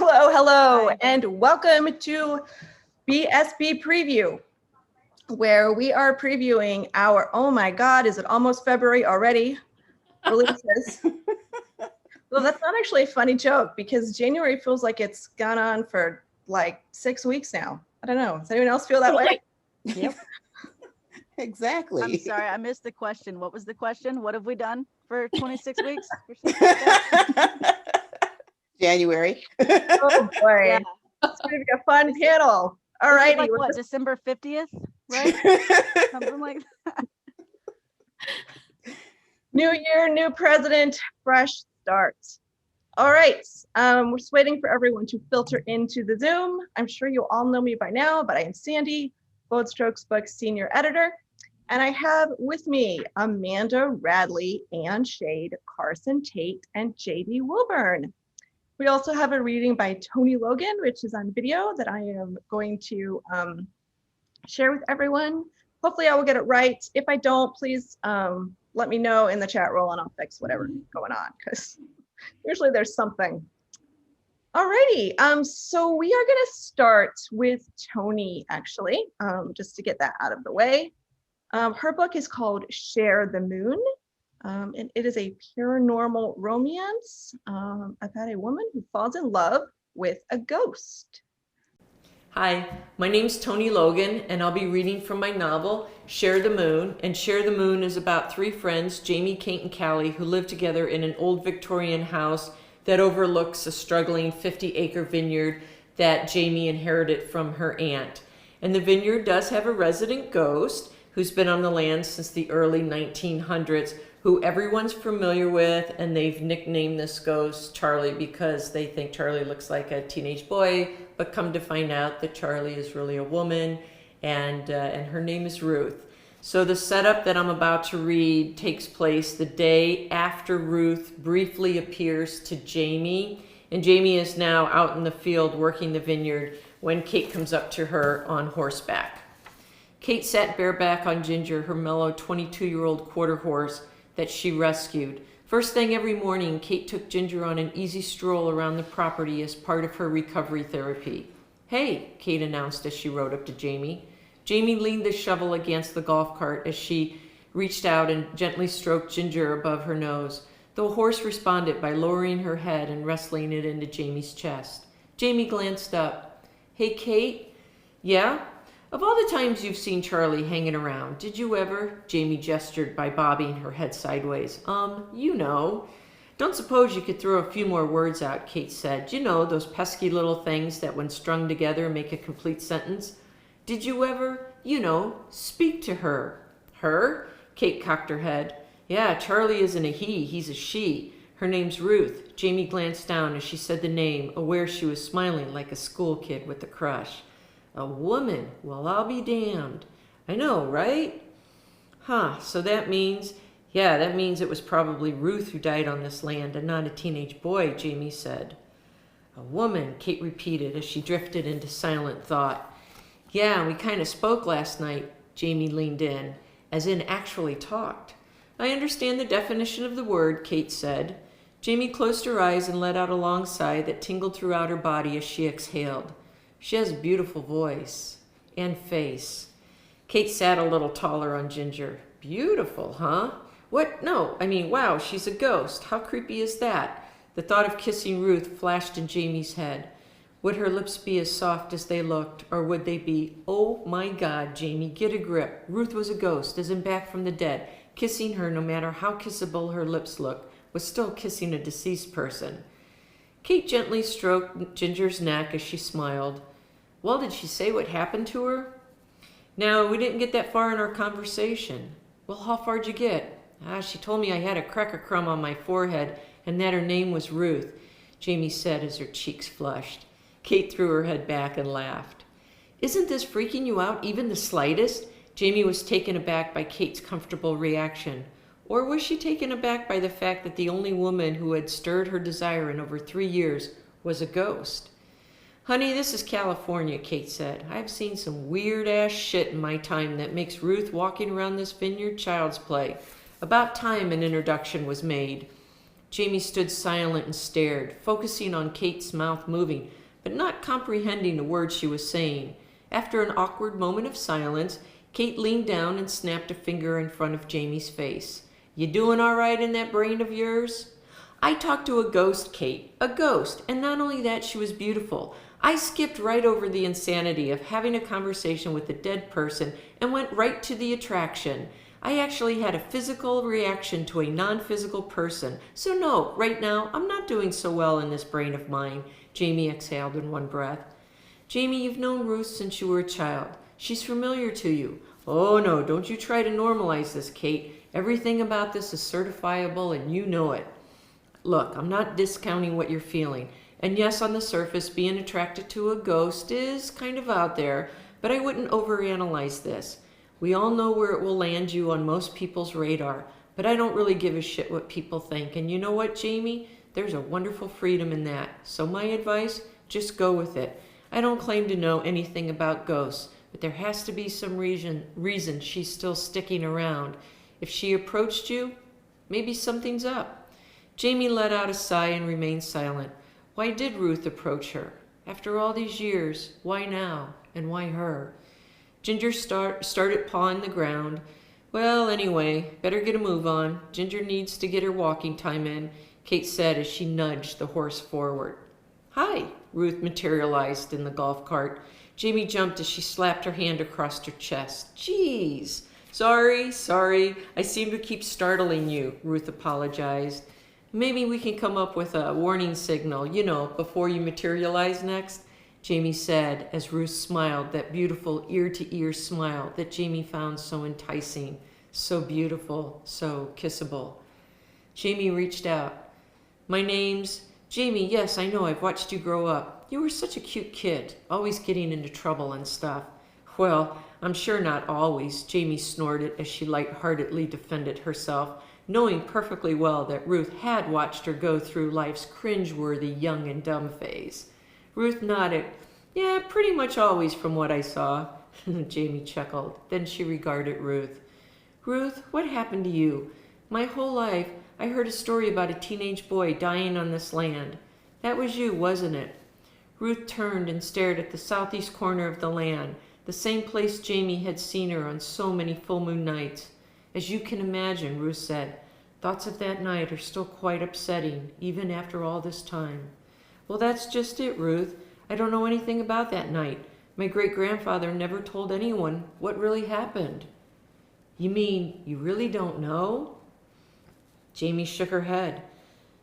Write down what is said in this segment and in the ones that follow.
Hello, and welcome to BSB Preview, where we are previewing our, oh my God, is it almost February already? Releases. Well, that's not actually a funny joke because January feels like it's gone on for like 6 weeks now. I don't know. Does anyone else feel that way? Yep. Exactly. I'm sorry, I missed the question. What was the question? What have we done for 26 weeks? January. Oh boy. Yeah. It's going to be a fun panel. All righty. Like what, December 50th, right? Something like that. New year, new president, fresh starts. All right. We're just waiting for everyone to filter into the Zoom. I'm sure you all know me by now, but I am Sandy, Bold Strokes Books Senior Editor. And I have with me Amanda, Radley, Ann Shade, Carsen, Taite, and JD Wilburn. We also have a reading by Toni Logan, which is on video that I am going to share with everyone. Hopefully I will get it right. If I don't, please let me know in the chat roll and I'll fix whatever's going on because usually there's something. Alrighty, so we are gonna start with Toni actually, just to get that out of the way. Her book is called Share the Moon. And it is a paranormal romance about a woman who falls in love with a ghost. Hi, my name's Toni Logan, and I'll be reading from my novel, Share the Moon. And Share the Moon is about 3 friends, Jamie, Kate, and Callie, who live together in an old Victorian house that overlooks a struggling 50-acre vineyard that Jamie inherited from her aunt. And the vineyard does have a resident ghost who's been on the land since the early 1900s, who everyone's familiar with, and they've nicknamed this ghost Charlie because they think Charlie looks like a teenage boy, but come to find out that Charlie is really a woman, and her name is Ruth. So the setup that I'm about to read takes place the day after Ruth briefly appears to Jamie, and Jamie is now out in the field working the vineyard when Kate comes up to her on horseback. Kate sat bareback on Ginger, her mellow 22-year-old quarter horse that she rescued. First thing every morning, Kate took Ginger on an easy stroll around the property as part of her recovery therapy. "Hey," Kate announced as she rode up to Jamie. Jamie leaned the shovel against the golf cart as she reached out and gently stroked Ginger above her nose. The horse responded by lowering her head and wrestling it into Jamie's chest. Jamie glanced up. "Hey, Kate?" "Yeah?" "Of all the times you've seen Charlie hanging around, did you ever?" Jamie gestured by bobbing her head sideways. You know." "Don't suppose you could throw a few more words out," Kate said. "You know, those pesky little things that when strung together make a complete sentence. Did you ever, speak to her?" "Her?" Kate cocked her head. "Yeah, Charlie isn't a he, he's a she. Her name's Ruth." Jamie glanced down as she said the name, aware she was smiling like a school kid with a crush. "A woman? Well, I'll be damned." "I know, right?" "Huh, so that means it was probably Ruth who died on this land and not a teenage boy," Jamie said. "A woman," Kate repeated as she drifted into silent thought. "Yeah, we kind of spoke last night." Jamie leaned in, as in actually talked. "I understand the definition of the word," Kate said. Jamie closed her eyes and let out a long sigh that tingled throughout her body as she exhaled. "She has a beautiful voice and face." Kate sat a little taller on Ginger. "Beautiful, huh? What? No, wow, she's a ghost. How creepy is that?" The thought of kissing Ruth flashed in Jamie's head. Would her lips be as soft as they looked, or would they be, oh my God, Jamie, get a grip. Ruth was a ghost, as in back from the dead. Kissing her, no matter how kissable her lips looked, was still kissing a deceased person. Kate gently stroked Ginger's neck as she smiled. "Well, did she say what happened to her?" "No, we didn't get that far in our conversation." "Well, how far'd you get?" She told me I had a cracker crumb on my forehead and that her name was Ruth," Jamie said as her cheeks flushed. Kate threw her head back and laughed. "Isn't this freaking you out even the slightest?" Jamie was taken aback by Kate's comfortable reaction. Or was she taken aback by the fact that the only woman who had stirred her desire in over 3 years was a ghost? "Honey, this is California," Kate said. "I've seen some weird-ass shit in my time that makes Ruth walking around this vineyard child's play. About time an introduction was made." Jamie stood silent and stared, focusing on Kate's mouth moving, but not comprehending a word she was saying. After an awkward moment of silence, Kate leaned down and snapped a finger in front of Jamie's face. You doing all right in that brain of yours? I talked to a ghost, Kate. A ghost. And not only that, she was beautiful. I skipped right over the insanity of having a conversation with a dead person and went right to the attraction. I actually had a physical reaction to a non-physical person. So no, right now, I'm not doing so well in this brain of mine. Jamie exhaled in one breath. Jamie, you've known Ruth since you were a child. She's familiar to you. Oh no, don't you try to normalize this, Kate. Everything about this is certifiable and you know it. Look, I'm not discounting what you're feeling. And yes, on the surface, being attracted to a ghost is kind of out there, but I wouldn't overanalyze this. We all know where it will land you on most people's radar, but I don't really give a shit what people think. And you know what, Jamie? There's a wonderful freedom in that. So my advice, just go with it. I don't claim to know anything about ghosts, but there has to be some reason she's still sticking around. If she approached you, maybe something's up. Jamie let out a sigh and remained silent. Why did Ruth approach her? After all these years, why now? And why her? Ginger started pawing the ground. Well, anyway, better get a move on. Ginger needs to get her walking time in, Kate said as she nudged the horse forward. Hi, Ruth materialized in the golf cart. Jamie jumped as she slapped her hand across her chest. Geez. Sorry. I seem to keep startling you, Ruth apologized. Maybe we can come up with a warning signal, before you materialize next, Jamie said as Ruth smiled, that beautiful ear-to-ear smile that Jamie found so enticing, so beautiful, so kissable. Jamie reached out. My name's Jamie. Yes, I know. I've watched you grow up. You were such a cute kid, always getting into trouble and stuff. Well, I'm sure not always, Jamie snorted as she lightheartedly defended herself, knowing perfectly well that Ruth had watched her go through life's cringeworthy young and dumb phase. Ruth nodded. Yeah, pretty much always from what I saw. Jamie chuckled. Then she regarded Ruth. Ruth, what happened to you? My whole life, I heard a story about a teenage boy dying on this land. That was you, wasn't it? Ruth turned and stared at the southeast corner of the land, the same place Jamie had seen her on so many full moon nights. As you can imagine, Ruth said, thoughts of that night are still quite upsetting, even after all this time. Well, that's just it, Ruth. I don't know anything about that night. My great-grandfather never told anyone what really happened. You mean you really don't know? Jamie shook her head.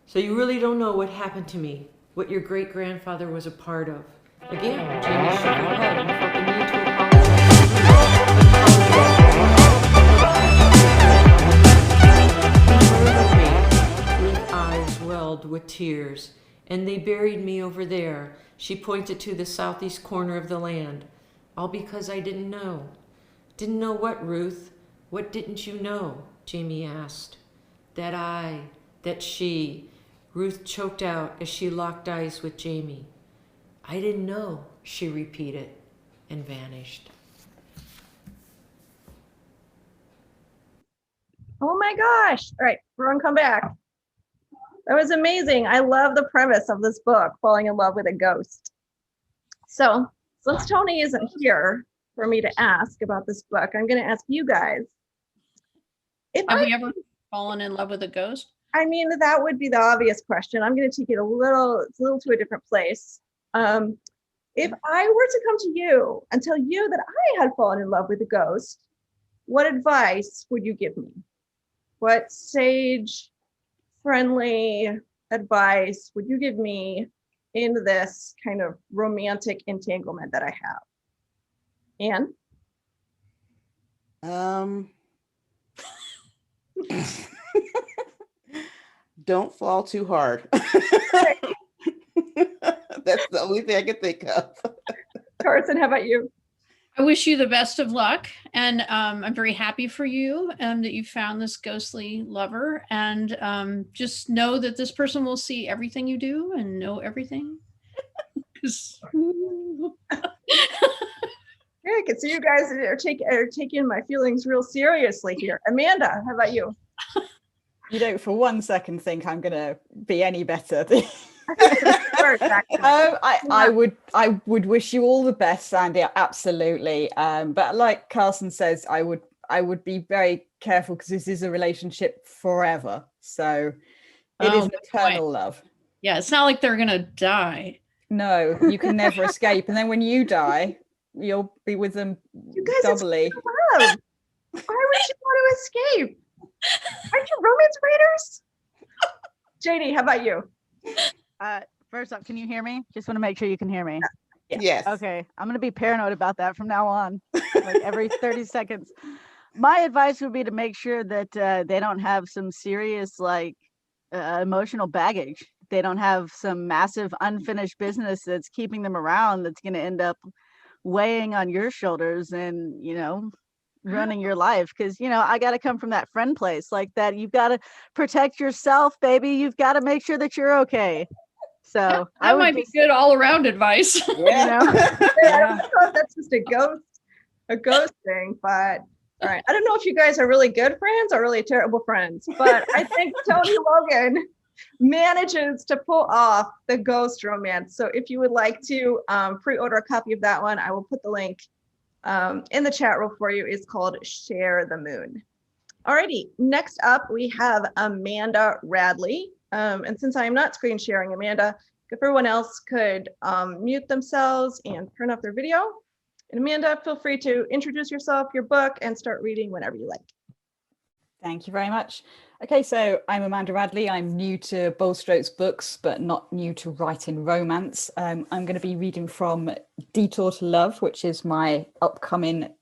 So you really don't know what happened to me, what your great-grandfather was a part of. Again, Jamie shook her head and felt the need to apologize. Ruth's eyes welled with tears. And they buried me over there. She pointed to the southeast corner of the land. All because I didn't know. Didn't know what, Ruth? What didn't you know? Jamie asked. That she. Ruth choked out as she locked eyes with Jamie. I didn't know, she repeated, and vanished. Oh my gosh. All right, everyone come back. That was amazing. I love the premise of this book, falling in love with a ghost. So since Toni isn't here for me to ask about this book, I'm going to ask you guys. Have you ever fallen in love with a ghost? I mean, that would be the obvious question. I'm going to take it a little to a different place. If I were to come to you and tell you that I had fallen in love with a ghost, what advice would you give me? What sage, friendly advice would you give me in this kind of romantic entanglement that I have? Anne? Don't fall too hard. That's the only thing I can think of. Carsen, how about you? I wish you the best of luck, and I'm very happy for you that you found this ghostly lover, and just know that this person will see everything you do and know everything. Yeah, I can see you guys are taking my feelings real seriously here. Amanda, how about you? You don't for one second think I'm going to be any better. I would wish you all the best, Sandy. Absolutely. But like Carsen says, I would be very careful because this is a relationship forever. So it is an eternal love. Yeah, it's not like they're gonna die. No, you can never escape. And then when you die, you'll be with them You guys, doubly. it's love. Why would you want to escape? Aren't you romance writers? JD, how about you? First off, can you hear me? Just want to make sure you can hear me. Yes. Okay, I'm gonna be paranoid about that from now on, like every 30 seconds. My advice would be to make sure that they don't have some serious emotional baggage. They don't have some massive unfinished business that's keeping them around that's going to end up weighing on your shoulders and, running your life. Because, I got to come from that friend place like that. You've got to protect yourself, baby. You've got to make sure that you're okay. So that might be good all around advice. Yeah. I don't know if that's just a ghost thing, but all right. I don't know if you guys are really good friends or really terrible friends, but I think Toni Logan manages to pull off the ghost romance. So if you would like to pre-order a copy of that one, I will put the link in the chat room for you. It's called Share the Moon. Alrighty, next up we have Amanda Radley. And since I am not screen sharing, Amanda, if everyone else could mute themselves and turn off their video. And Amanda, feel free to introduce yourself, your book, and start reading whenever you like. Thank you very much. Okay, so I'm Amanda Radley. I'm new to Bold Strokes books, but not new to writing romance. I'm going to be reading from Detour to Love, which is my upcoming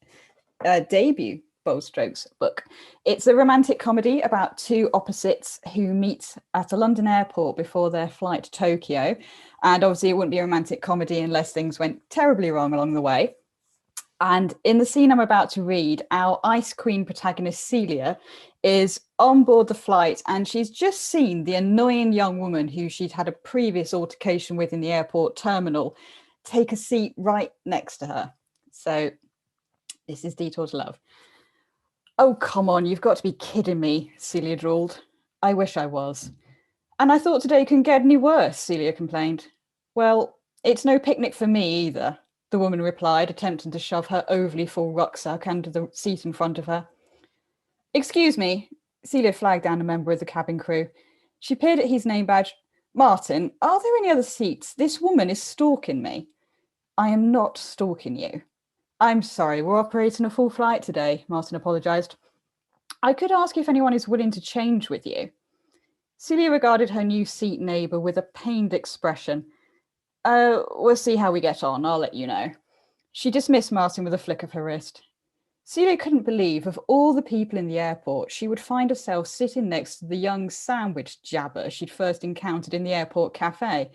debut Bold Strokes book. It's a romantic comedy about two opposites who meet at a London airport before their flight to Tokyo. And obviously it wouldn't be a romantic comedy unless things went terribly wrong along the way. And in the scene I'm about to read, our Ice Queen protagonist Celia is on board the flight and she's just seen the annoying young woman who she'd had a previous altercation with in the airport terminal take a seat right next to her. So this is Detour to Love. Oh, come on, you've got to be kidding me, Celia drawled. I wish I was. And I thought today couldn't get any worse, Celia complained. Well, it's no picnic for me either, the woman replied, attempting to shove her overly full rucksack under the seat in front of her. Excuse me, Celia flagged down a member of the cabin crew. She peered at his name badge. Martin, are there any other seats? This woman is stalking me. I am not stalking you. I'm sorry, we're operating a full flight today, Martin apologised. I could ask if anyone is willing to change with you. Celia regarded her new seat neighbour with a pained expression. We'll see how we get on, I'll let you know. She dismissed Martin with a flick of her wrist. Celia couldn't believe of all the people in the airport, she would find herself sitting next to the young sandwich jabber she'd first encountered in the airport cafe.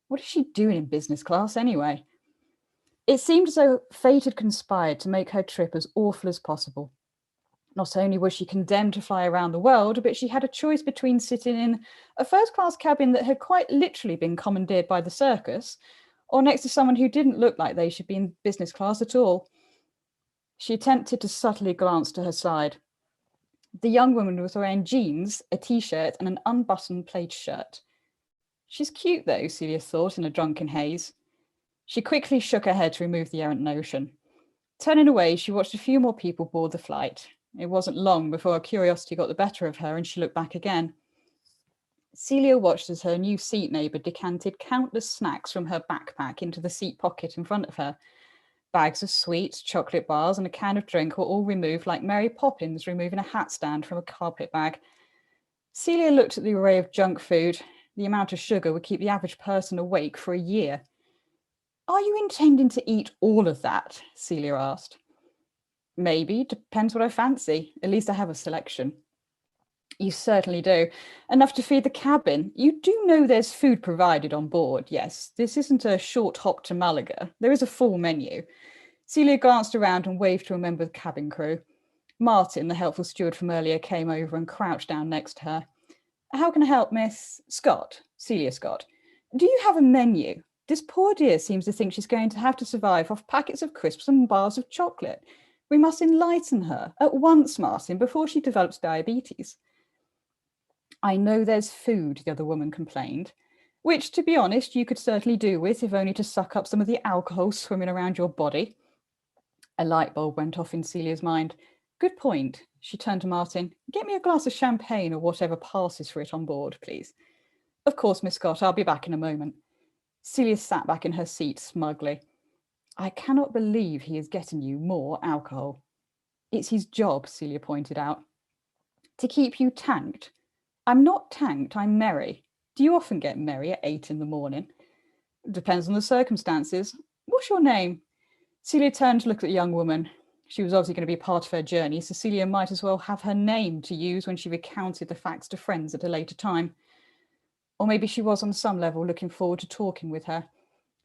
What is she doing in business class anyway? It seemed as though fate had conspired to make her trip as awful as possible. Not only was she condemned to fly around the world, but she had a choice between sitting in a first-class cabin that had quite literally been commandeered by the circus, or next to someone who didn't look like they should be in business class at all. She attempted to subtly glance to her side. The young woman was wearing jeans, a t-shirt, and an unbuttoned plaid shirt. She's cute, though, Celia thought in a drunken haze. She quickly shook her head to remove the errant notion. Turning away, she watched a few more people board the flight. It wasn't long before her curiosity got the better of her and she looked back again. Celia watched as her new seat neighbour decanted countless snacks from her backpack into the seat pocket in front of her. Bags of sweets, chocolate bars and a can of drink were all removed like Mary Poppins removing a hat stand from a carpet bag. Celia looked at the array of junk food. The amount of sugar would keep the average person awake for a year. Are you intending to eat all of that? Celia asked. Maybe, depends what I fancy. At least I have a selection. You certainly do. Enough to feed the cabin. You do know there's food provided on board, yes. This isn't a short hop to Malaga. There is a full menu. Celia glanced around and waved to a member of the cabin crew. Martin, the helpful steward from earlier, came over and crouched down next to her. How can I help, Miss Scott? Celia Scott. Do you have a menu? This poor dear seems to think she's going to have to survive off packets of crisps and bars of chocolate. We must enlighten her at once, Martin, before she develops diabetes. I know there's food, the other woman complained, which, to be honest, you could certainly do with, if only to suck up some of the alcohol swimming around your body. A light bulb went off in Celia's mind. Good point. She turned to Martin. Get me a glass of champagne or whatever passes for it on board, please. Of course, Miss Scott, I'll be back in a moment. Celia sat back in her seat smugly. I cannot believe he is getting you more alcohol. It's his job, Celia pointed out. To keep you tanked. I'm not tanked, I'm merry. Do you often get merry at 8 in the morning? Depends on the circumstances. What's your name? Celia turned to look at the young woman. She was obviously going to be part of her journey, so Celia might as well have her name to use when she recounted the facts to friends at a later time. Or maybe she was on some level looking forward to talking with her.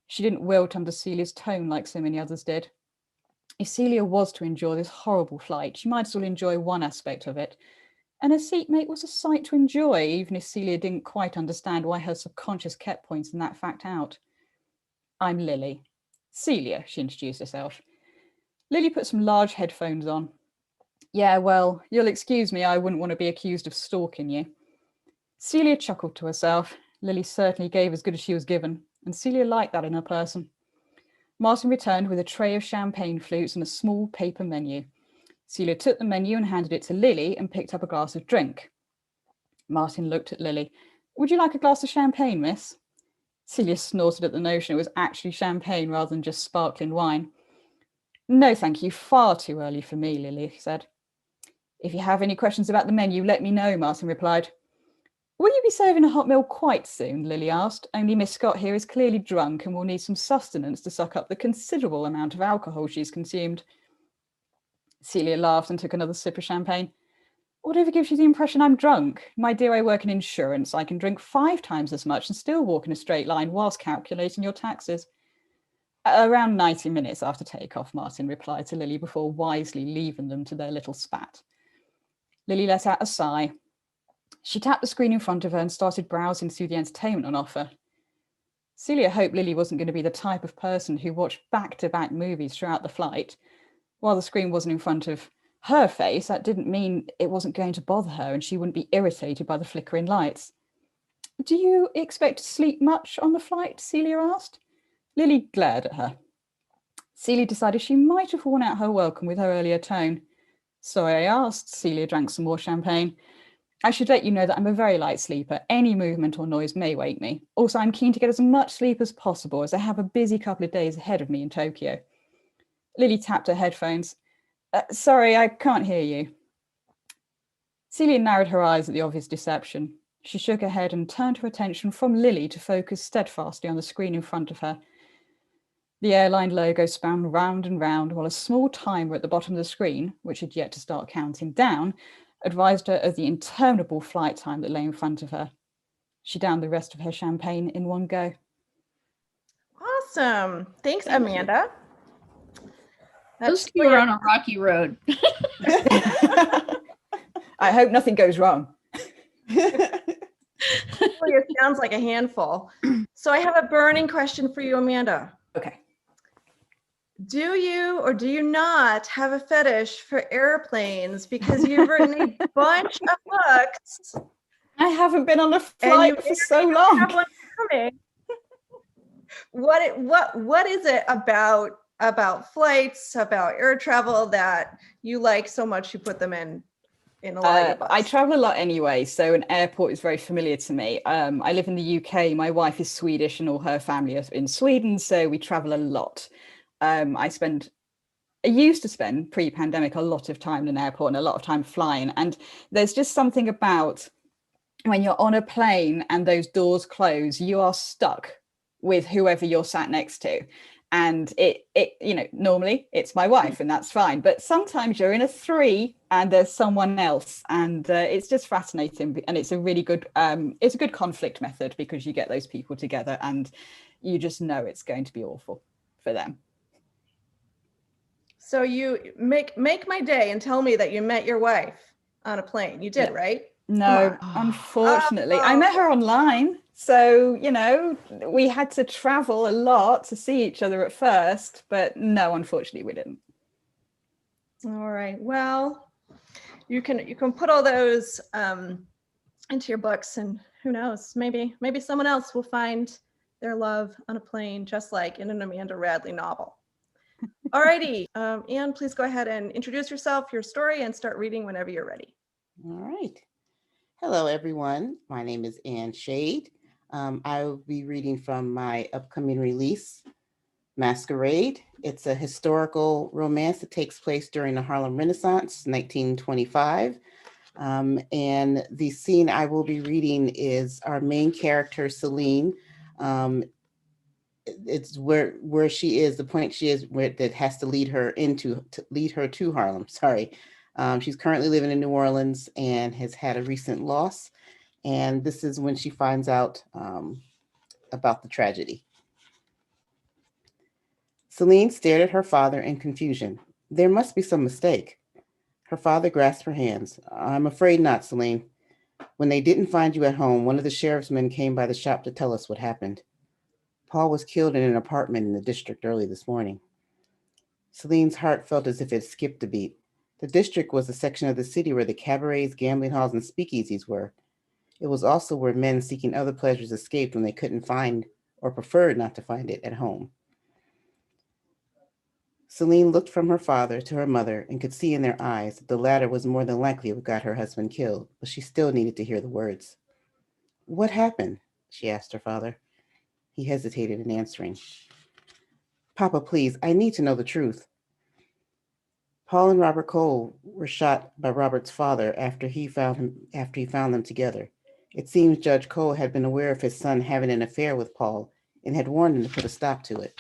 She didn't wilt under Celia's tone like so many others did. If Celia was to enjoy this horrible flight, she might as well enjoy one aspect of it. And her seatmate was a sight to enjoy, even if Celia didn't quite understand why her subconscious kept pointing that fact out. I'm Lily. Celia, she introduced herself. Lily put some large headphones on. Yeah, well, you'll excuse me, I wouldn't want to be accused of stalking you. Celia chuckled to herself. Lily certainly gave as good as she was given, and Celia liked that in her person. Martin returned with a tray of champagne flutes and a small paper menu. Celia took the menu and handed it to Lily and picked up a glass of drink. Martin looked at Lily. Would you like a glass of champagne, miss? Celia snorted at the notion it was actually champagne rather than just sparkling wine. No, thank you. Far too early for me, Lily said. If you have any questions about the menu, let me know, Martin replied. Will you be serving a hot meal quite soon? Lily asked. Only Miss Scott here is clearly drunk and will need some sustenance to suck up the considerable amount of alcohol she's consumed. Celia laughed and took another sip of champagne. Whatever gives you the impression I'm drunk? My dear, I work in insurance. I can drink 5 times as much and still walk in a straight line whilst calculating your taxes. Around 90 minutes after takeoff, Martin replied to Lily before wisely leaving them to their little spat. Lily let out a sigh. She tapped the screen in front of her and started browsing through the entertainment on offer. Celia hoped Lily wasn't going to be the type of person who watched back-to-back movies throughout the flight. While the screen wasn't in front of her face, that didn't mean it wasn't going to bother her and she wouldn't be irritated by the flickering lights. Do you expect to sleep much on the flight? Celia asked. Lily glared at her. Celia decided she might have worn out her welcome with her earlier tone. Sorry I asked. Celia drank some more champagne. I should let you know that I'm a very light sleeper. Any movement or noise may wake me. Also, I'm keen to get as much sleep as possible as I have a busy couple of days ahead of me in Tokyo. Lily tapped her headphones. Sorry, I can't hear you. Celia narrowed her eyes at the obvious deception. She shook her head and turned her attention from Lily to focus steadfastly on the screen in front of her. The airline logo span round and round while a small timer at the bottom of the screen, which had yet to start counting down, advised her of the interminable flight time that lay in front of her. She downed the rest of her champagne in one go. Awesome. Thanks, Amanda. Those two are on a rocky road. I hope nothing goes wrong. It sounds like a handful. So I have a burning question for you, Amanda. Okay. Do you or do you not have a fetish for airplanes? Because you've written a bunch of books. I haven't been on a flight for so long. Have one coming. What is it about flights, about air travel that you like so much you put them in a lot of your books? I travel a lot anyway, so an airport is very familiar to me. I live in the UK. My wife is Swedish and all her family is in Sweden, so we travel a lot. I used to spend pre-pandemic a lot of time in an airport and a lot of time flying, and there's just something about when you're on a plane and those doors close, you are stuck with whoever you're sat next to. And it normally it's my wife and that's fine, but sometimes you're in a 3 and there's someone else, and it's just fascinating, and it's a really good it's a good conflict method because you get those people together and you just know it's going to be awful for them. So you make my day and tell me that you met your wife on a plane. You did, right? No, unfortunately. I met her online. So, we had to travel a lot to see each other at first, but no, unfortunately we didn't. All right. Well, you can put all those into your books, and who knows, maybe someone else will find their love on a plane, just like in an Amanda Radley novel. Alrighty, Anne, please go ahead and introduce yourself, your story, and start reading whenever you're ready. All right. Hello, everyone. My name is Anne Shade. I will be reading from my upcoming release, Masquerade. It's a historical romance that takes place during the Harlem Renaissance, 1925. And the scene I will be reading is our main character, Celine. It's where she is, the point she is, where that has to lead her to Harlem. Sorry. She's currently living in New Orleans and has had a recent loss. And this is when she finds out about the tragedy. Celine stared at her father in confusion. There must be some mistake. Her father grasped her hands. I'm afraid not, Celine. When they didn't find you at home, one of the sheriff's men came by the shop to tell us what happened. Paul was killed in an apartment in the district early this morning. Celine's heart felt as if it skipped a beat. The district was the section of the city where the cabarets, gambling halls, and speakeasies were. It was also where men seeking other pleasures escaped when they couldn't find or preferred not to find it at home. Celine looked from her father to her mother and could see in their eyes that the latter was more than likely what got her husband killed, but she still needed to hear the words. What happened? She asked her father. He hesitated in answering. Papa, please, I need to know the truth. Paul and Robert Cole were shot by Robert's father after he found them together. It seems Judge Cole had been aware of his son having an affair with Paul and had warned him to put a stop to it.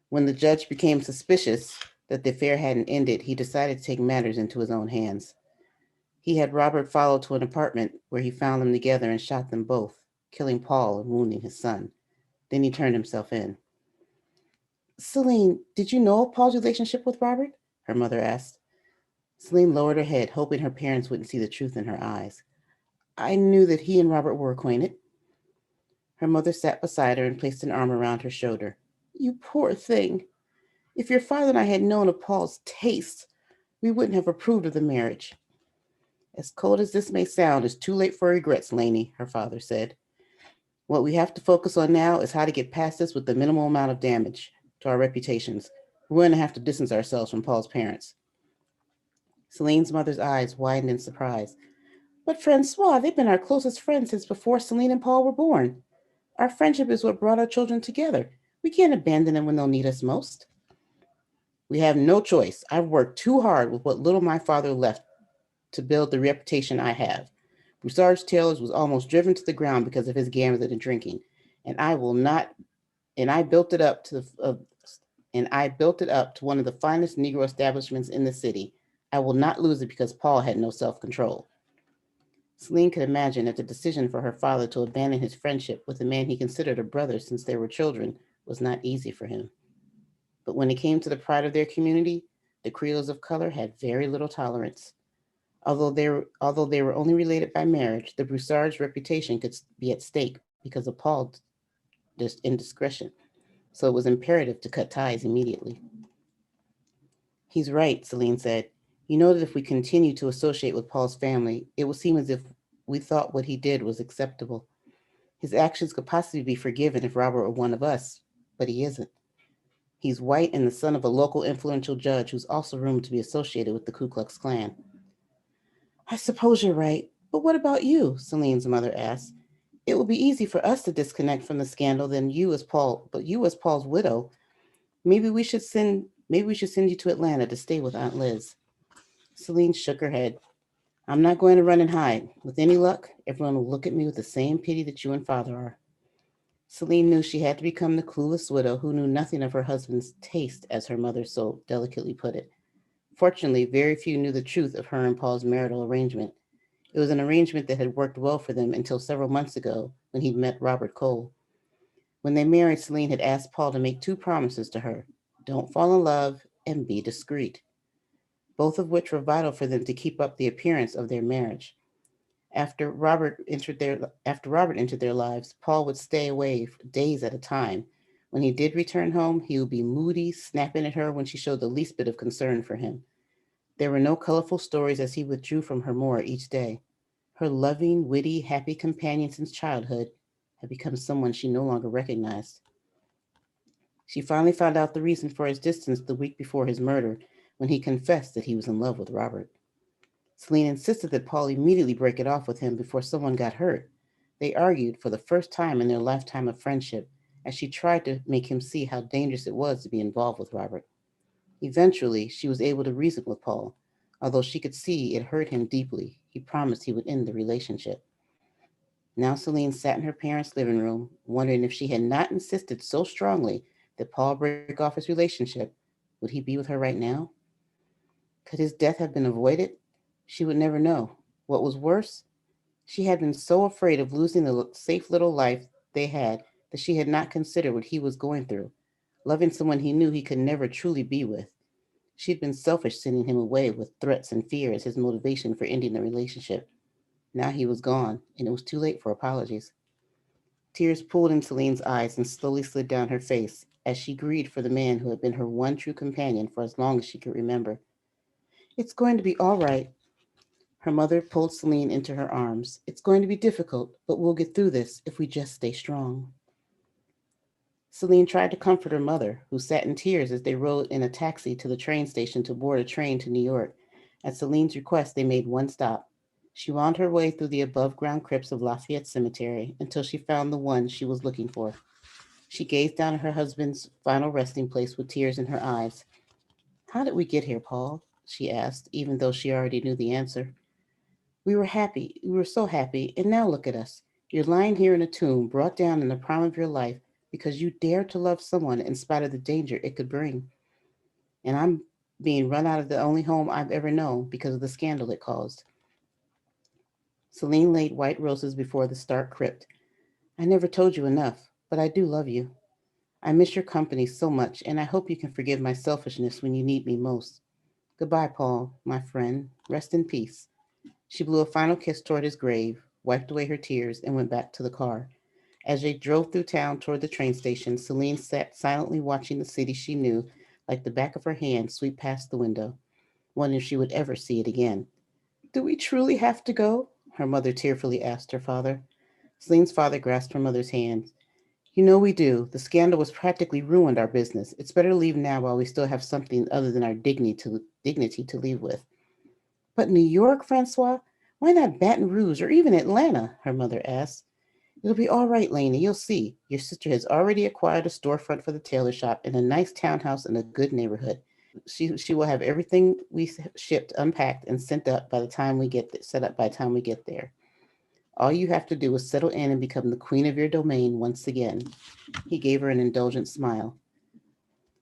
When the judge became suspicious that the affair hadn't ended, he decided to take matters into his own hands. He had Robert followed to an apartment where he found them together and shot them both, killing Paul and wounding his son. Then he turned himself in. Celine, did you know of Paul's relationship with Robert? Her mother asked. Celine lowered her head, hoping her parents wouldn't see the truth in her eyes. I knew that he and Robert were acquainted. Her mother sat beside her and placed an arm around her shoulder. You poor thing. If your father and I had known of Paul's tastes, we wouldn't have approved of the marriage. As cold as this may sound, it's too late for regrets, Lainey, her father said. What we have to focus on now is how to get past this with the minimal amount of damage to our reputations. We're going to have to distance ourselves from Paul's parents. Celine's mother's eyes widened in surprise. But Francois, they've been our closest friends since before Celine and Paul were born. Our friendship is what brought our children together. We can't abandon them when they'll need us most. We have no choice. I've worked too hard with what little my father left to build the reputation I have. Broussard's Taylor's was almost driven to the ground because of his gambling and drinking, and I built it up to one of the finest Negro establishments in the city. I will not lose it because Paul had no self-control. Celine could imagine that the decision for her father to abandon his friendship with a man he considered a brother since they were children was not easy for him. But when it came to the pride of their community, the Creoles of color had very little tolerance. Although they were only related by marriage, the Broussards' reputation could be at stake because of Paul's indiscretion. So it was imperative to cut ties immediately. He's right, Celine said. You know that if we continue to associate with Paul's family, it will seem as if we thought what he did was acceptable. His actions could possibly be forgiven if Robert were one of us, but he isn't. He's white and the son of a local influential judge who's also rumored to be associated with the Ku Klux Klan. I suppose you're right, but what about you? Celine's mother asked. It will be easy for us to disconnect from the scandal than you as Paul's widow. Maybe we should send you to Atlanta to stay with Aunt Liz. Celine shook her head. I'm not going to run and hide. With any luck, everyone will look at me with the same pity that you and father are. Celine knew she had to become the clueless widow who knew nothing of her husband's taste, as her mother so delicately put it. Fortunately, very few knew the truth of her and Paul's marital arrangement. It was an arrangement that had worked well for them until several months ago when he met Robert Cole. When they married, Celine had asked Paul to make 2 promises to her: don't fall in love and be discreet, both of which were vital for them to keep up the appearance of their marriage. After Robert entered their lives, Paul would stay away for days at a time. When he did return home, he would be moody, snapping at her when she showed the least bit of concern for him. There were no colorful stories as he withdrew from her more each day. Her loving, witty, happy companion since childhood had become someone she no longer recognized. She finally found out the reason for his distance the week before his murder, when he confessed that he was in love with Robert. Celine insisted that Paul immediately break it off with him before someone got hurt. They argued for the first time in their lifetime of friendship, as she tried to make him see how dangerous it was to be involved with Robert. Eventually, she was able to reason with Paul. Although she could see it hurt him deeply, he promised he would end the relationship. Now Celine sat in her parents' living room, wondering if she had not insisted so strongly that Paul break off his relationship, would he be with her right now? Could his death have been avoided? She would never know. What was worse, she had been so afraid of losing the safe little life they had that she had not considered what he was going through, loving someone he knew he could never truly be with. She'd been selfish sending him away with threats and fear as his motivation for ending the relationship. Now he was gone, and it was too late for apologies. Tears pooled in Celine's eyes and slowly slid down her face as she grieved for the man who had been her one true companion for as long as she could remember. It's going to be all right. Her mother pulled Celine into her arms. It's going to be difficult, but we'll get through this if we just stay strong. Celine tried to comfort her mother, who sat in tears as they rode in a taxi to the train station to board a train to New York. At Celine's request, they made one stop. She wound her way through the above-ground crypts of Lafayette Cemetery until she found the one she was looking for. She gazed down at her husband's final resting place with tears in her eyes. How did we get here, Paul? She asked, even though she already knew the answer. We were happy. We were so happy. And now look at us. You're lying here in a tomb, brought down in the prime of your life because you dared to love someone in spite of the danger it could bring. And I'm being run out of the only home I've ever known because of the scandal it caused. Celine laid white roses before the stark crypt. I never told you enough, but I do love you. I miss your company so much, and I hope you can forgive my selfishness when you need me most. Goodbye, Paul, my friend. Rest in peace. She blew a final kiss toward his grave, wiped away her tears, and went back to the car. As they drove through town toward the train station, Celine sat silently watching the city she knew like the back of her hand sweep past the window, wondering if she would ever see it again. Do we truly have to go? Her mother tearfully asked her father. Celine's father grasped her mother's hand. You know we do. The scandal has practically ruined our business. It's better to leave now while we still have something other than our dignity to leave with. But New York, Francois? Why not Baton Rouge or even Atlanta? Her mother asked. It'll be all right, Lena. You'll see. Your sister has already acquired a storefront for the tailor shop in a nice townhouse in a good neighborhood. She will have everything we shipped unpacked and sent up by the time we get set up by the time we get there. All you have to do is settle in and become the queen of your domain once again. He gave her an indulgent smile.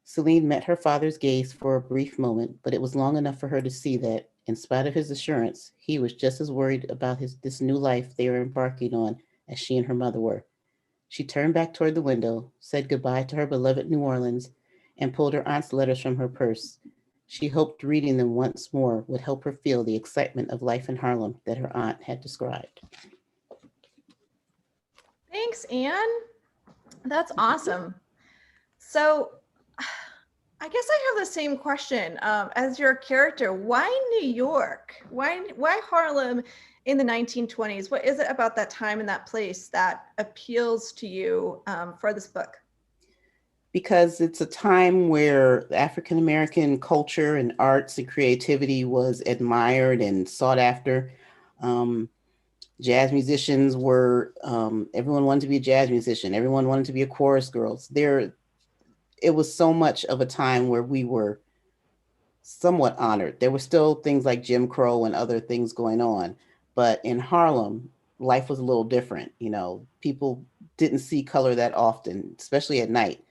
Celine met her father's gaze for a brief moment, but it was long enough for her to see that, in spite of his assurance, he was just as worried about this new life they were embarking on as she and her mother were. She turned back toward the window, said goodbye to her beloved New Orleans, and pulled her aunt's letters from her purse. She hoped reading them once more would help her feel the excitement of life in Harlem that her aunt had described. Thanks, Anne. That's awesome. So I guess I have the same question as your character. Why New York? Why Harlem in the 1920s? What is it about that time and that place that appeals to you for this book? Because it's a time where African-American culture and arts and creativity was admired and sought after. Jazz musicians were, everyone wanted to be a jazz musician. Everyone wanted to be a chorus girl. It was so much of a time where we were somewhat honored. There were still things like Jim Crow and other things going on. But in Harlem, life was a little different. You know, people didn't see color that often, especially at night.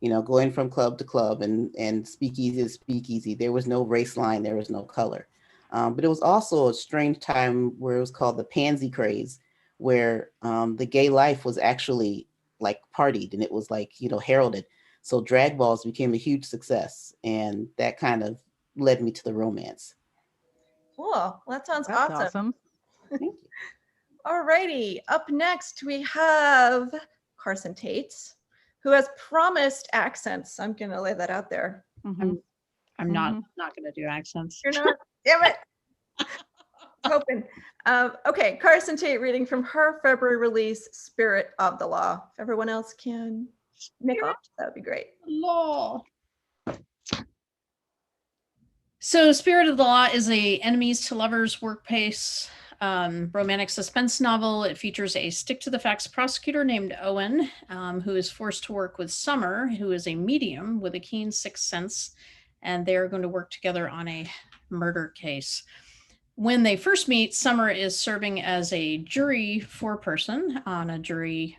You know, going from club to club and speakeasy to speakeasy, there was no race line, there was no color. But it was also a strange time where it was called the pansy craze, where the gay life was actually like partied and it was like, you know, heralded. So drag balls became a huge success, and that kind of led me to the romance. Cool. Well, that sounds That's awesome. Thank you. All righty. Up next, we have Carsen Taite, who has promised accents. I'm going to lay that out there. Mhm. I'm not going to do accents. You're not? Damn it. Hoping. Okay, Carsen Tate reading from her February release, Spirit of the Law. If everyone else can nick off, that would be great. Law. So Spirit of the Law is a enemies to lovers workplace romantic suspense novel. It features a stick-to-the-facts prosecutor named Owen, who is forced to work with Summer, who is a medium with a keen sixth sense, and they're going to work together on a murder case. When they first meet, Summer is serving as a jury foreperson on a jury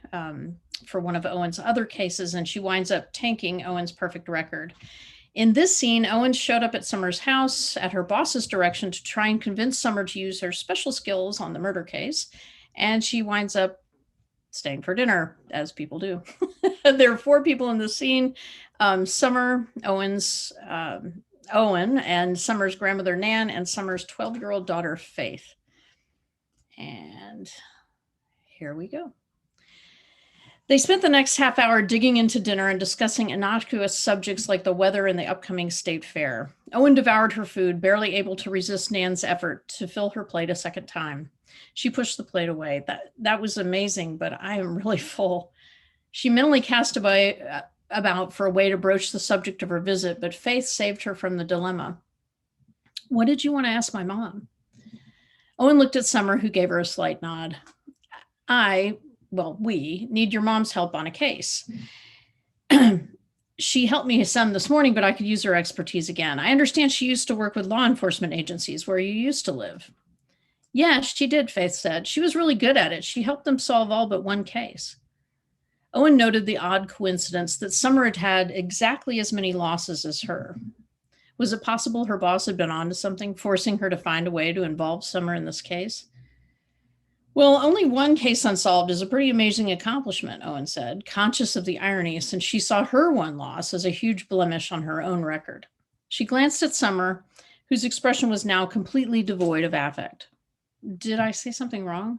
for one of Owen's other cases, and she winds up tanking Owen's perfect record. In this scene, Owen showed up at Summer's house at her boss's direction to try and convince Summer to use her special skills on the murder case, and she winds up staying for dinner, as people do. There are 4 people in the scene: Summer, Owen, and Summer's grandmother, Nan, and Summer's 12-year-old daughter, Faith. And here we go. They spent the next half hour digging into dinner and discussing innocuous subjects like the weather and the upcoming state fair. Owen devoured her food, barely able to resist Nan's effort to fill her plate a second time. She pushed the plate away. That was amazing, but I am really full. She mentally cast about for a way to broach the subject of her visit, but Faith saved her from the dilemma. What did you want to ask my mom? Owen looked at Summer, who gave her a slight nod. We need your mom's help on a case. She helped me some this morning, but I could use her expertise again. I understand she used to work with law enforcement agencies where you used to live. Yeah, she did, Faith said. She was really good at it. She helped them solve all but one case. Owen noted the odd coincidence that Summer had had exactly as many losses as her. Was it possible her boss had been onto something, forcing her to find a way to involve Summer in this case? Well, only one case unsolved is a pretty amazing accomplishment, Owen said, conscious of the irony since she saw her one loss as a huge blemish on her own record. She glanced at Summer, whose expression was now completely devoid of affect. Did I say something wrong?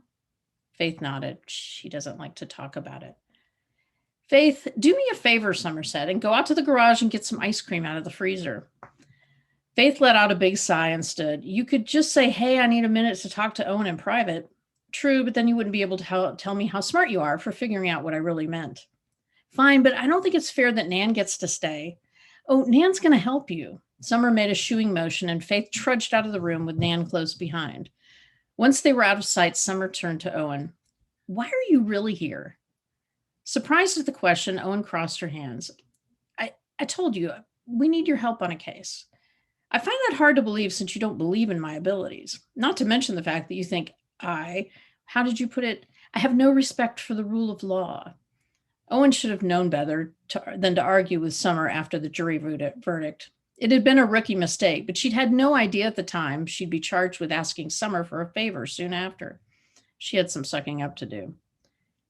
Faith nodded. She doesn't like to talk about it. Faith, do me a favor, Summer said, and go out to the garage and get some ice cream out of the freezer. Faith let out a big sigh and stood. You could just say, hey, I need a minute to talk to Owen in private. True, but then you wouldn't be able to tell me how smart you are for figuring out what I really meant. Fine, but I don't think it's fair that Nan gets to stay. Oh, Nan's going to help you. Summer made a shooing motion, and Faith trudged out of the room with Nan close behind. Once they were out of sight, Summer turned to Owen. Why are you really here? Surprised at the question, Owen crossed her hands. I told you, we need your help on a case. I find that hard to believe since you don't believe in my abilities, not to mention the fact that you think how did you put it? I have no respect for the rule of law. Owen should have known better than to argue with Summer after the jury verdict. It had been a rookie mistake, but she'd had no idea at the time she'd be charged with asking Summer for a favor soon after. She had some sucking up to do.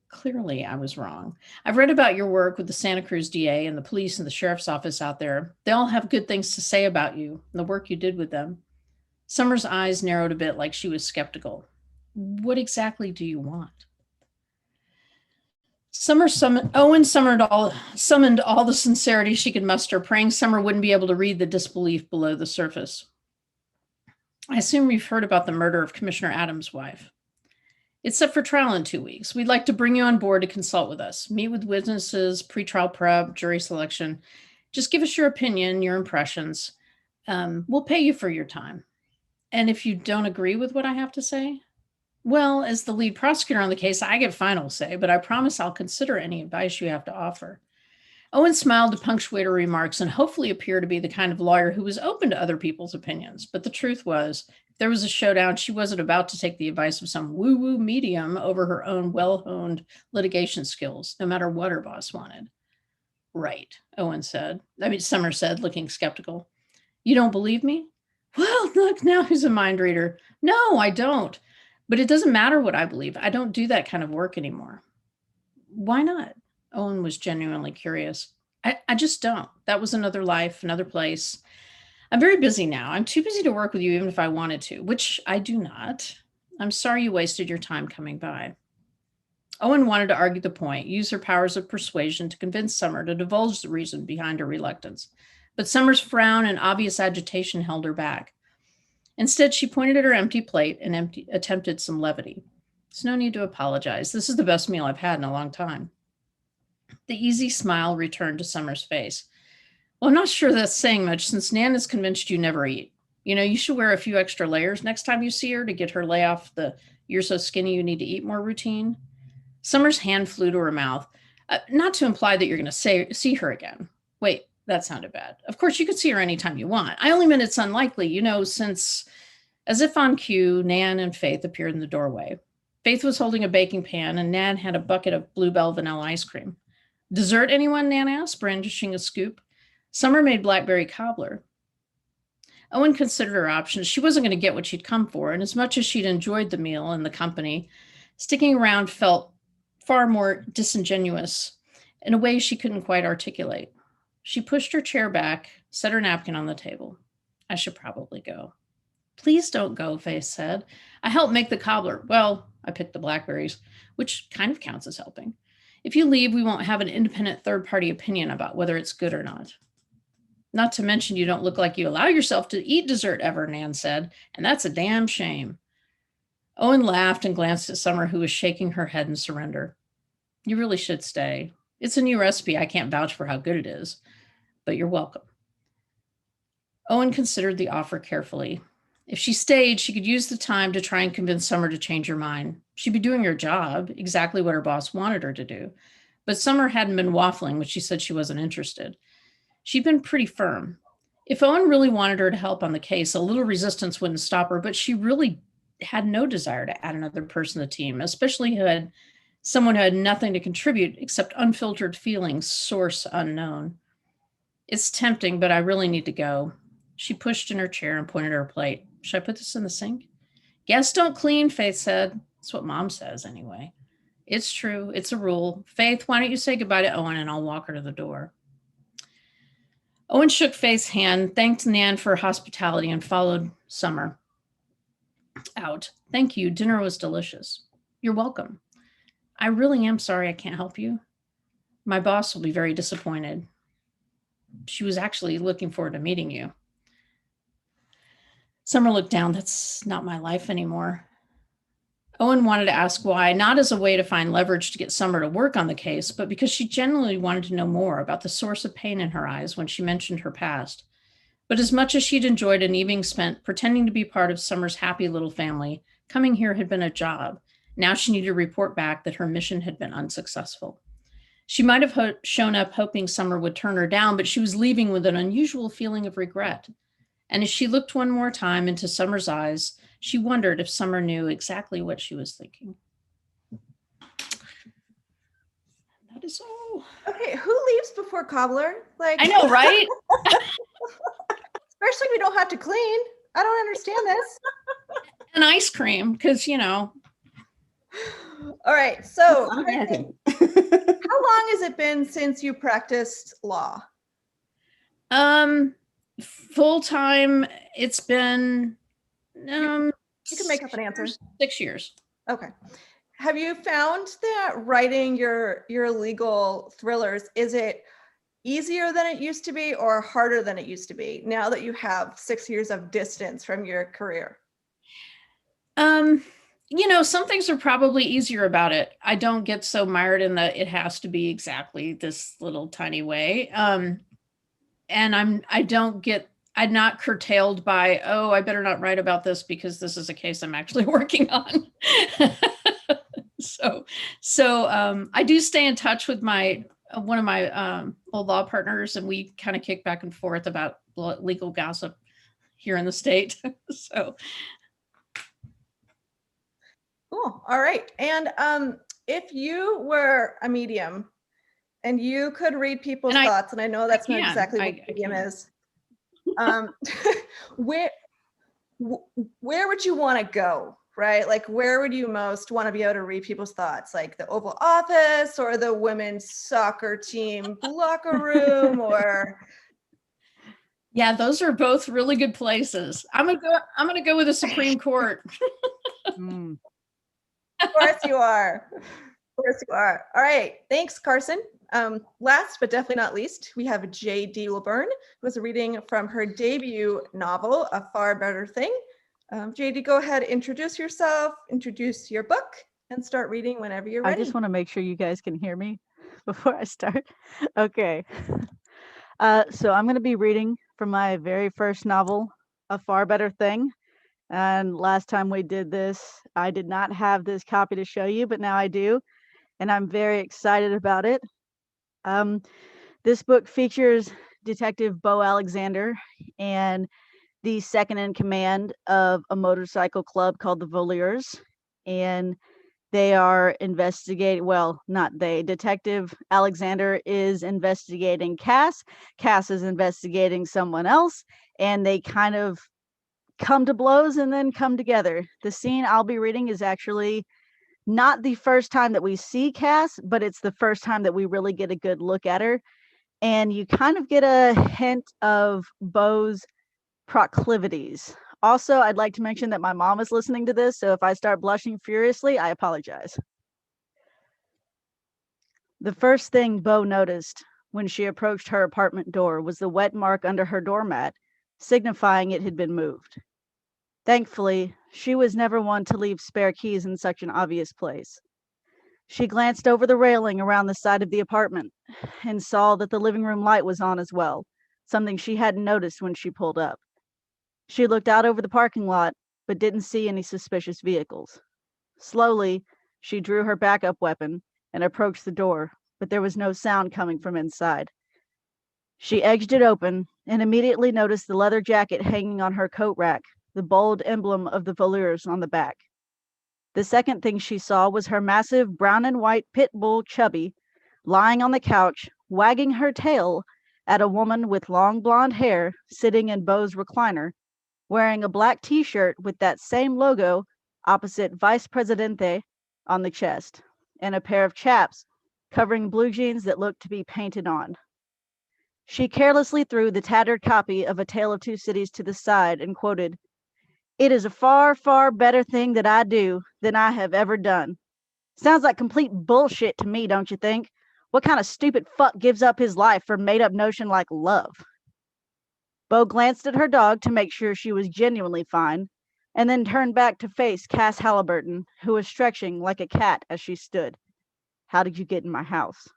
Clearly, I was wrong. I've read about your work with the Santa Cruz DA and the police and the sheriff's office out there. They all have good things to say about you and the work you did with them. Summer's eyes narrowed a bit like she was skeptical. What exactly do you want? Owen summoned all the sincerity she could muster, praying Summer wouldn't be able to read the disbelief below the surface. I assume you've heard about the murder of Commissioner Adams' wife. It's set for trial in 2 weeks. We'd like to bring you on board to consult with us, meet with witnesses, pretrial prep, jury selection. Just give us your opinion, your impressions. We'll pay you for your time. And if you don't agree with what I have to say, well, as the lead prosecutor on the case, I get final say, but I promise I'll consider any advice you have to offer. Owen smiled to punctuate her remarks and hopefully appear to be the kind of lawyer who was open to other people's opinions. But the truth was, if there was a showdown, she wasn't about to take the advice of some woo-woo medium over her own well-honed litigation skills, no matter what her boss wanted. Right, Summer said, looking skeptical. You don't believe me? Well, look, now who's a mind reader? No, I don't. But it doesn't matter what I believe. I don't do that kind of work anymore. Why not? Owen was genuinely curious. I just don't. That was another life, another place. I'm very busy now. I'm too busy to work with you even if I wanted to, which I do not. I'm sorry you wasted your time coming by. Owen wanted to argue the point, use her powers of persuasion to convince Summer to divulge the reason behind her reluctance. But Summer's frown and obvious agitation held her back. Instead, she pointed at her empty plate and attempted some levity. There's no need to apologize. This is the best meal I've had in a long time. The easy smile returned to Summer's face. Well, I'm not sure that's saying much since Nan is convinced you never eat. You know, you should wear a few extra layers next time you see her to get her lay off the "you're so skinny you need to eat more" routine. Summer's hand flew to her mouth, not to imply that you're going to see her again. Wait, that sounded bad. Of course, you could see her anytime you want. I only meant it's unlikely, you know, since, as if on cue, Nan and Faith appeared in the doorway. Faith was holding a baking pan and Nan had a bucket of Bluebell vanilla ice cream. Dessert, anyone? Nan asked, brandishing a scoop. Summer made blackberry cobbler. Owen considered her options. She wasn't going to get what she'd come for, and as much as she'd enjoyed the meal and the company, sticking around felt far more disingenuous in a way she couldn't quite articulate. She pushed her chair back, set her napkin on the table. I should probably go. Please don't go, Faith said. I helped make the cobbler. Well, I picked the blackberries, which kind of counts as helping. If you leave, we won't have an independent third-party opinion about whether it's good or not. Not to mention you don't look like you allow yourself to eat dessert ever, Nan said, and that's a damn shame. Owen laughed and glanced at Summer, who was shaking her head in surrender. You really should stay. It's a new recipe. I can't vouch for how good it is, but you're welcome. Owen considered the offer carefully. If she stayed, she could use the time to try and convince Summer to change her mind. She'd be doing her job, exactly what her boss wanted her to do. But Summer hadn't been waffling when she said she wasn't interested. She'd been pretty firm. If Owen really wanted her to help on the case, a little resistance wouldn't stop her, but she really had no desire to add another person to the team, especially someone who had nothing to contribute except unfiltered feelings, source unknown. It's tempting, but I really need to go. She pushed in her chair and pointed at her plate. Should I put this in the sink? Guests don't clean, Faith said. That's what Mom says anyway. It's true. It's a rule. Faith, why don't you say goodbye to Owen and I'll walk her to the door. Owen shook Faith's hand, thanked Nan for her hospitality, and followed Summer out. Thank you. Dinner was delicious. You're welcome. I really am sorry I can't help you. My boss will be very disappointed. She was actually looking forward to meeting you. Summer looked down. That's not my life anymore. Owen wanted to ask why, not as a way to find leverage to get Summer to work on the case, but because she genuinely wanted to know more about the source of pain in her eyes when she mentioned her past. But as much as she'd enjoyed an evening spent pretending to be part of Summer's happy little family, coming here had been a job. Now she needed to report back that her mission had been unsuccessful. She might have shown up hoping Summer would turn her down, but she was leaving with an unusual feeling of regret. And as she looked one more time into Summer's eyes, she wondered if Summer knew exactly what she was thinking. That is all. Okay, who leaves before cobbler? Like, I know, right? Especially if we don't have to clean. I don't understand this. And ice cream, because, you know. All right, so I'm American. how long has it been since you practiced law? Full time, it's been You can make up an answer. 6 years. Okay. Have you found that writing your legal thrillers, is it easier than it used to be or harder than it used to be now that you have 6 years of distance from your career? You know, some things are probably easier about it. I don't get so mired in that it has to be exactly this little tiny way. And I'm not curtailed by, oh, I better not write about this because this is a case I'm actually working on. So I do stay in touch with one of my old law partners, and we kind of kick back and forth about legal gossip here in the state. So. Cool. All right. And if you were a medium and you could read people's thoughts, and I know that's not exactly what a medium is, where would you want to go, right? Like, where would you most want to be able to read people's thoughts? Like the Oval Office or the women's soccer team locker room, or? Yeah, those are both really good places. I'm gonna go with the Supreme Court. Of course you are. Of course you are. All right. Thanks, Carsen. Last but definitely not least, we have J.D. Wilburn, who is reading from her debut novel, A Far Better Thing. JD, go ahead, introduce yourself, introduce your book, and start reading whenever you're I ready. just want to make sure you guys can hear me before I start. Okay. So I'm going to be reading from my very first novel, A Far Better Thing. And last time we did this, I did not have this copy to show you, but now I do. And I'm very excited about it. This book features Detective Bo Alexander and the second in command of a motorcycle club called the Voleurs. And they are investigating, well, not they, Detective Alexander is investigating Cass. Cass is investigating someone else, and they kind of come to blows and then come together. The scene I'll be reading is actually not the first time that we see Cass, but it's the first time that we really get a good look at her. And you kind of get a hint of Bo's proclivities. Also, I'd like to mention that my mom is listening to this, so if I start blushing furiously, I apologize. The first thing Bo noticed when she approached her apartment door was the wet mark under her doormat, signifying it had been moved. Thankfully, she was never one to leave spare keys in such an obvious place. She glanced over the railing around the side of the apartment and saw that the living room light was on as well, something she hadn't noticed when she pulled up. She looked out over the parking lot, but didn't see any suspicious vehicles. Slowly, she drew her backup weapon and approached the door, but there was no sound coming from inside. She edged it open and immediately noticed the leather jacket hanging on her coat rack, the bold emblem of the Voleurs on the back. The second thing she saw was her massive brown and white pit bull Chubby lying on the couch, wagging her tail at a woman with long blonde hair sitting in Bo's recliner, wearing a black t-shirt with that same logo opposite Vice Presidente on the chest, and a pair of chaps covering blue jeans that looked to be painted on. She carelessly threw the tattered copy of A Tale of Two Cities to the side and quoted, "It is a far, far better thing that I do than I have ever done." Sounds like complete bullshit to me, don't you think? What kind of stupid fuck gives up his life for made-up notion like love? Bo glanced at her dog to make sure she was genuinely fine, and then turned back to face Cass Halliburton, who was stretching like a cat as she stood. "How did you get in my house?"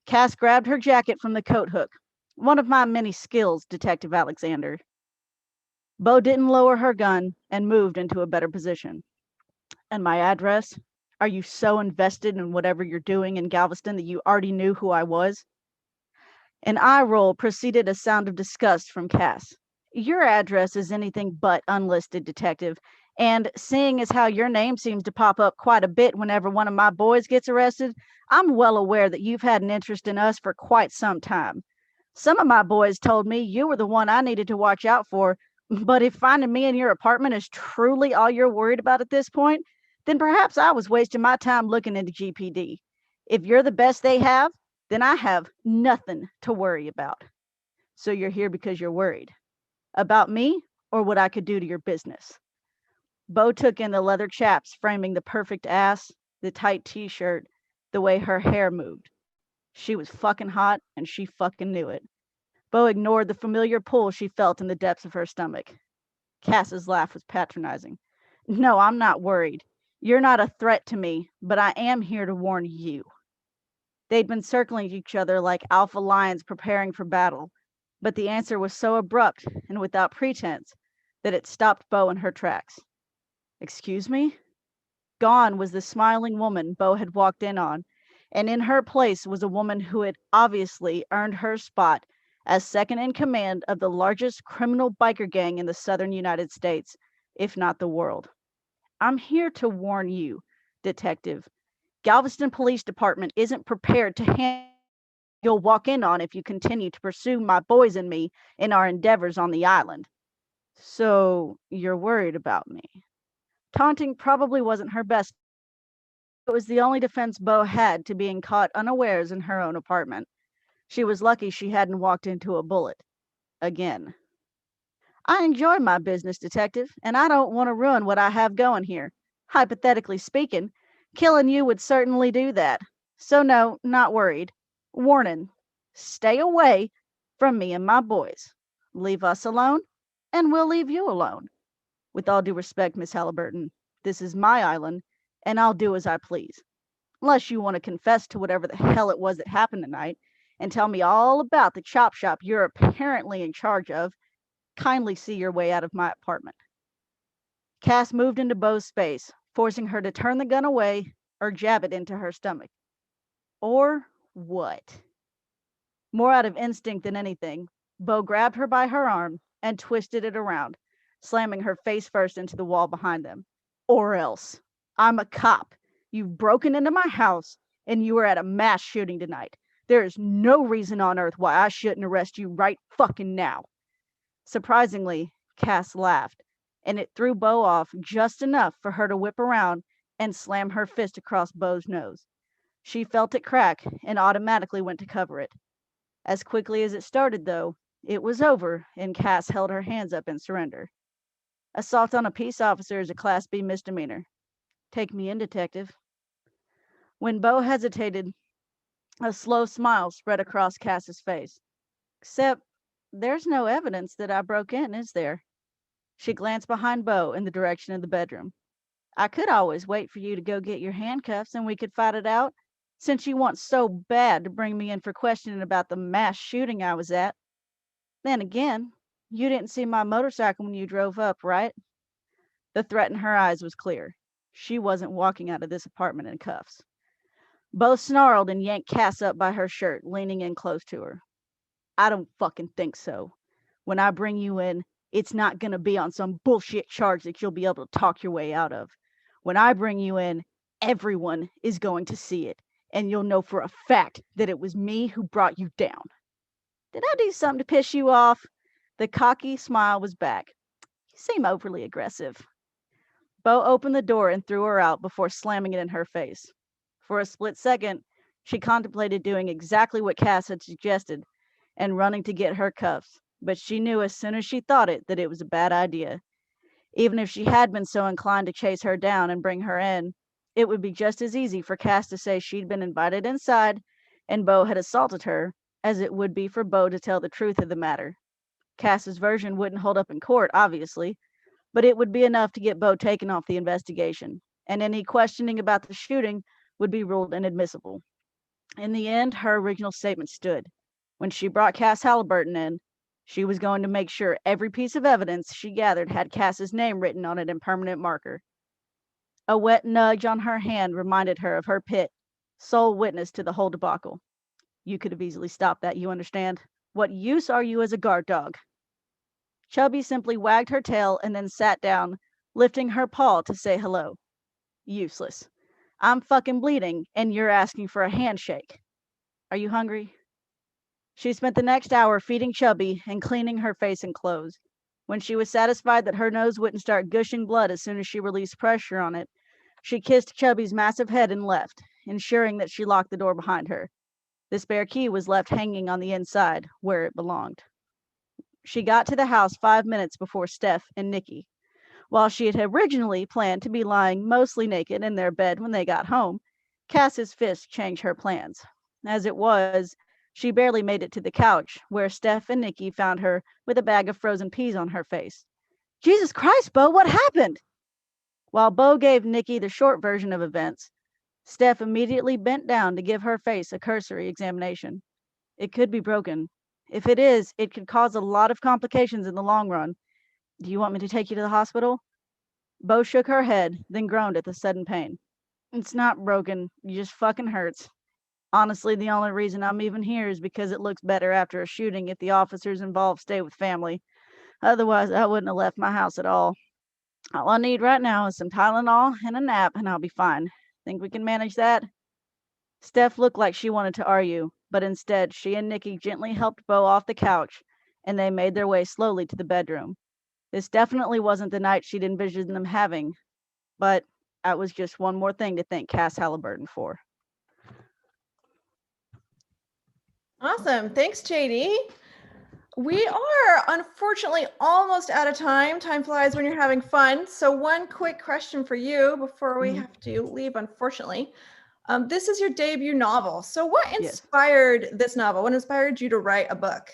Cass grabbed her jacket from the coat hook. "One of my many skills, Detective Alexander." Bo didn't lower her gun and moved into a better position. "And my address? Are you so invested in whatever you're doing in Galveston that you already knew who I was?" An eye roll preceded a sound of disgust from Cass. "Your address is anything but unlisted, Detective, and seeing as how your name seems to pop up quite a bit whenever one of my boys gets arrested, I'm well aware that you've had an interest in us for quite some time. Some of my boys told me you were the one I needed to watch out for, but if finding me in your apartment is truly all you're worried about at this point, then perhaps I was wasting my time looking into GPD. If you're the best they have, then I have nothing to worry about. So you're here because you're worried. About me or what I could do to your business?" Bo took in the leather chaps framing the perfect ass, the tight t-shirt, the way her hair moved. She was fucking hot and she fucking knew it. Bo ignored the familiar pull she felt in the depths of her stomach. Cass's laugh was patronizing. "No, I'm not worried. You're not a threat to me, but I am here to warn you." They'd been circling each other like alpha lions preparing for battle, but the answer was so abrupt and without pretense that it stopped Bo in her tracks. "Excuse me?" Gone was the smiling woman Bo had walked in on, and in her place was a woman who had obviously earned her spot as second in command of the largest criminal biker gang in the southern United States, if not the world. "I'm here to warn you, Detective. Galveston Police Department isn't prepared to handle you'll walk in on if you continue to pursue my boys and me in our endeavors on the island." "So you're worried about me?" Taunting probably wasn't her best. It was the only defense Bo had to being caught unawares in her own apartment. She was lucky she hadn't walked into a bullet. Again. "I enjoy my business, Detective, and I don't want to ruin what I have going here. Hypothetically speaking, killing you would certainly do that. So no, not worried. Warning, stay away from me and my boys. Leave us alone, and we'll leave you alone." With all due respect, Miss Halliburton, this is my island, and I'll do as I please. Unless you want to confess to whatever the hell it was that happened tonight and tell me all about the chop shop you're apparently in charge of, kindly see your way out of my apartment. Cass moved into Bo's space, forcing her to turn the gun away or jab it into her stomach. Or what? More out of instinct than anything, Bo grabbed her by her arm and twisted it around, slamming her face first into the wall behind them. Or else. I'm a cop. You've broken into my house, and you were at a mass shooting tonight. There is no reason on earth why I shouldn't arrest you right fucking now. Surprisingly, Cass laughed, and it threw Bo off just enough for her to whip around and slam her fist across Bo's nose. She felt it crack and automatically went to cover it. As quickly as it started, though, it was over, and Cass held her hands up in surrender. Assault on a peace officer is a Class B misdemeanor. Take me in, detective. When Bo hesitated, a slow smile spread across Cass's face. Except, there's no evidence that I broke in, is there? She glanced behind Bo in the direction of the bedroom. I could always wait for you to go get your handcuffs and we could fight it out, since you want so bad to bring me in for questioning about the mass shooting I was at. Then again, you didn't see my motorcycle when you drove up, right? The threat in her eyes was clear. She wasn't walking out of this apartment in cuffs. Bo snarled and yanked Cass up by her shirt, leaning in close to her. I don't fucking think so. When I bring you in, it's not gonna be on some bullshit charge that you'll be able to talk your way out of. When I bring you in, everyone is going to see it, and you'll know for a fact that it was me who brought you down. Did I do something to piss you off? The cocky smile was back. You seem overly aggressive. Bo opened the door and threw her out before slamming it in her face. For a split second, she contemplated doing exactly what Cass had suggested and running to get her cuffs, but she knew as soon as she thought it that it was a bad idea. Even if she had been so inclined to chase her down and bring her in, it would be just as easy for Cass to say she'd been invited inside and Bo had assaulted her as it would be for Bo to tell the truth of the matter. Cass's version wouldn't hold up in court, obviously, but it would be enough to get Bo taken off the investigation, and any questioning about the shooting would be ruled inadmissible. In the end, her original statement stood. When she brought Cass Halliburton in, she was going to make sure every piece of evidence she gathered had Cass's name written on it in permanent marker. A wet nudge on her hand reminded her of her pit, sole witness to the whole debacle. You could have easily stopped that, you understand? What use are you as a guard dog? Chubby simply wagged her tail and then sat down, lifting her paw to say hello. Useless. I'm fucking bleeding, and you're asking for a handshake. Are you hungry? She spent the next hour feeding Chubby and cleaning her face and clothes. When she was satisfied that her nose wouldn't start gushing blood as soon as she released pressure on it, she kissed Chubby's massive head and left, ensuring that she locked the door behind her. The spare key was left hanging on the inside, where it belonged. She got to the house 5 minutes before Steph and Nikki. While she had originally planned to be lying mostly naked in their bed when they got home, Cass's fist changed her plans. As it was, she barely made it to the couch, where Steph and Nikki found her with a bag of frozen peas on her face. Jesus Christ, Bo, what happened? While Bo gave Nikki the short version of events, Steph immediately bent down to give her face a cursory examination. It could be broken. If it is, it could cause a lot of complications in the long run. Do you want me to take you to the hospital? Bo shook her head, then groaned at the sudden pain. It's not broken. It just fucking hurts. Honestly, the only reason I'm even here is because it looks better after a shooting if the officers involved stay with family. Otherwise, I wouldn't have left my house at all. All I need right now is some Tylenol and a nap, and I'll be fine. Think we can manage that? Steph looked like she wanted to argue, but instead, she and Nikki gently helped Bo off the couch, and they made their way slowly to the bedroom. This definitely wasn't the night she'd envisioned them having, but that was just one more thing to thank Cass Halliburton for. Awesome. Thanks, JD. We are unfortunately almost out of time. Time flies when you're having fun. So one quick question for you before we have to leave, unfortunately. This is your debut novel. So what inspired this novel? What inspired you to write a book?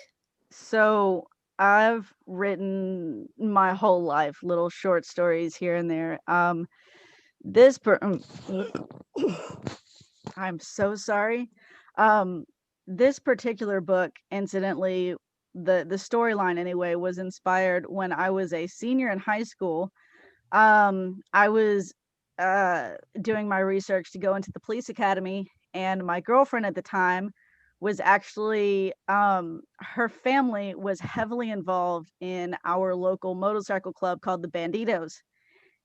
So I've written my whole life little short stories here and there. This I'm so sorry. This particular book, incidentally, the storyline anyway, was inspired when I was a senior in high school. I was doing my research to go into the police academy, and my girlfriend at the time was actually her family was heavily involved in our local motorcycle club called the Banditos,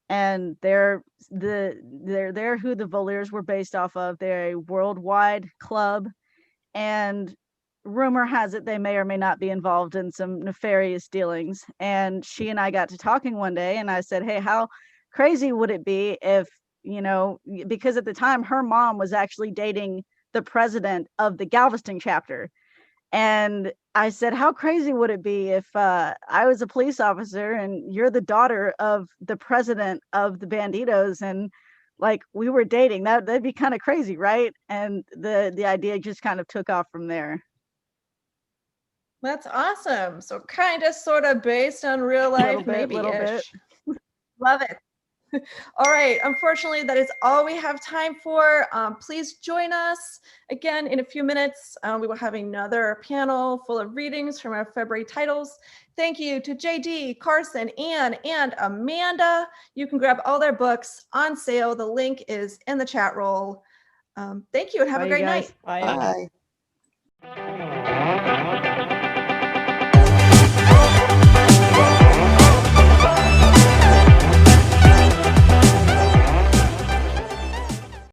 and they're who the Valiers were based off of. They're a worldwide club, and rumor has it they may or may not be involved in some nefarious dealings. And she and I got to talking one day, and I said, hey, how crazy would it be if, because at the time her mom was actually dating the president of the Galveston chapter. And I said, how crazy would it be if I was a police officer and you're the daughter of the president of the Banditos, and like we were dating? That'd be kind of crazy, right? And the idea just kind of took off from there. That's awesome. So kind of sort of based on real life, maybe little bit. Love it. All right. Unfortunately, that is all we have time for. Please join us again in a few minutes. We will have another panel full of readings from our February titles. Thank you to JD, Carsen, Anne, and Amanda. You can grab all their books on sale. The link is in the chat roll. Thank you and have a great night. Bye. Bye.